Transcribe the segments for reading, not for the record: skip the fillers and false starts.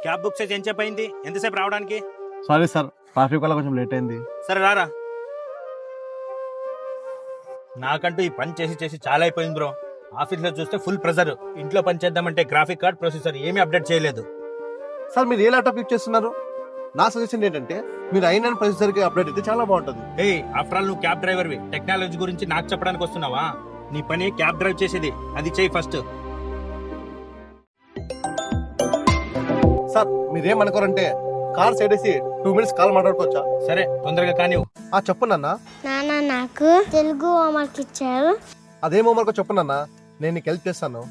Cab book చేసి ఎంతసేపు అయింది? ఎంతసేపు రావడానికి? సారీ సార్, ట్రాఫిక్ వల్ల కొంచెం లేట్ అయింది. సరే రారా. నాకంటూ ఈ పని చేసి చేసి చాలా అయిపోయింది బ్రో. ఆఫీస్లో చూస్తే ఫుల్ ప్రెజర్, ఇంట్లో పని చేద్దామంటే గ్రాఫిక్ కార్డ్ ప్రొసెసర్ ఏమీ అప్డేట్ చేయలేదు. సార్ మీరు ఏ ల్యాప్టాప్ యూజ్ చేస్తున్నారు? నా సజెషన్ ఏంటంటే మీరు అయిన ప్రొసెసర్కి అప్డేట్ అయితే చాలా బాగుంటుంది. ఏయ్, ఆఫ్టర్ ఆల్ నువ్వు క్యాబ్ డ్రైవర్వి, టెక్నాలజీ గురించి నాకు చెప్పడానికి వస్తున్నావా? నీ పని క్యాబ్ డ్రైవ్ చేసేది, అది చేయి ఫస్ట్. సార్ మీరేమనుకోరంటే కార్ సైడ్ వేసి 2 minutes కాల్ మాట్లాడుకోవచ్చా? సరే తొందరగా కానివ్వు. చెప్పు నాన్న. నాన్న నాకు తెలుగు హోంవర్క్ ఇచ్చారు. అదేం హోంవర్క్ చెప్పు నాన్న, నేను నీకు హెల్ప్ చేస్తాను.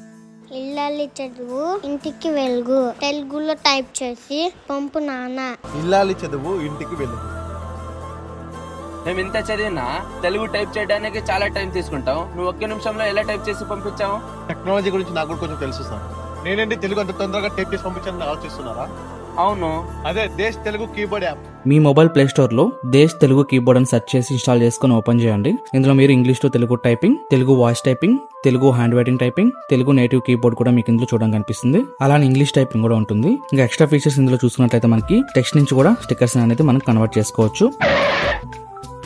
ఇల్లాలి చదువు ఇంటికి వెలుగు, తెలుగులో టైప్ చేసి పంపు నాన్న. ఇల్లాలి చదువు ఇంటికి వెళ్ళు. మేము ఇంత చదివినా తెలుగు టైప్ చేయడానికి చాలా టైం తీసుకుంటాం. నువ్వు ఒక్క నిమిషంలో ఎలా టైప్ చేసి పంపించావు? టెక్నాలజీ గురించి నాకు కూడా కొంచెం తెలుసు సార్. నేనేంటి తెలుగు అంత తొందరగా టైప్ చేసి పంపించాలని ఆలోచిస్తున్నారా? అవును, అదే దేశ్ తెలుగు కీబోర్డ్ యాప్. మీ మొబైల్ ప్లే స్టోర్ లో దేశ్ తెలుగు కీబోర్డ్ అని సెర్చ్ చేసి ఇన్స్టాల్ చేసుకుని ఓపెన్ చేయండి. ఇందులో మీరు English to Telugu typing, Telugu voice typing, Telugu hand writing typing, Telugu native keyboard కూడా మీకు ఇందులో చూడడం కనిపిస్తుంది. అలానే ఇంగ్లీష్ టైపింగ్ కూడా ఉంటుంది. ఇంకా ఎక్స్ట్రా ఫీచర్స్ ఇందులో చూసుకున్నట్లయితే మనకి టెక్స్ట్ నుంచి కూడా స్టిక్కర్స్ అనేది మనం కన్వర్ట్ చేసుకోవచ్చు.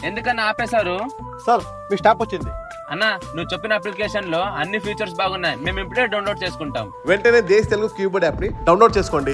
ఎందుకన్నా ఆపేశారు? సార్ మీ స్టాప్ వచ్చింది. అన్నా, నువ్వు చెప్పిన అప్లికేషన్ లో అన్ని ఫీచర్స్ బాగున్నాయి, మేము ఇప్పుడే డౌన్లోడ్ చేసుకుంటాం. వెంటనే దేశ్ తెలుగు కీబోర్డ్ యాప్ ని డౌన్లోడ్ చేసుకోండి.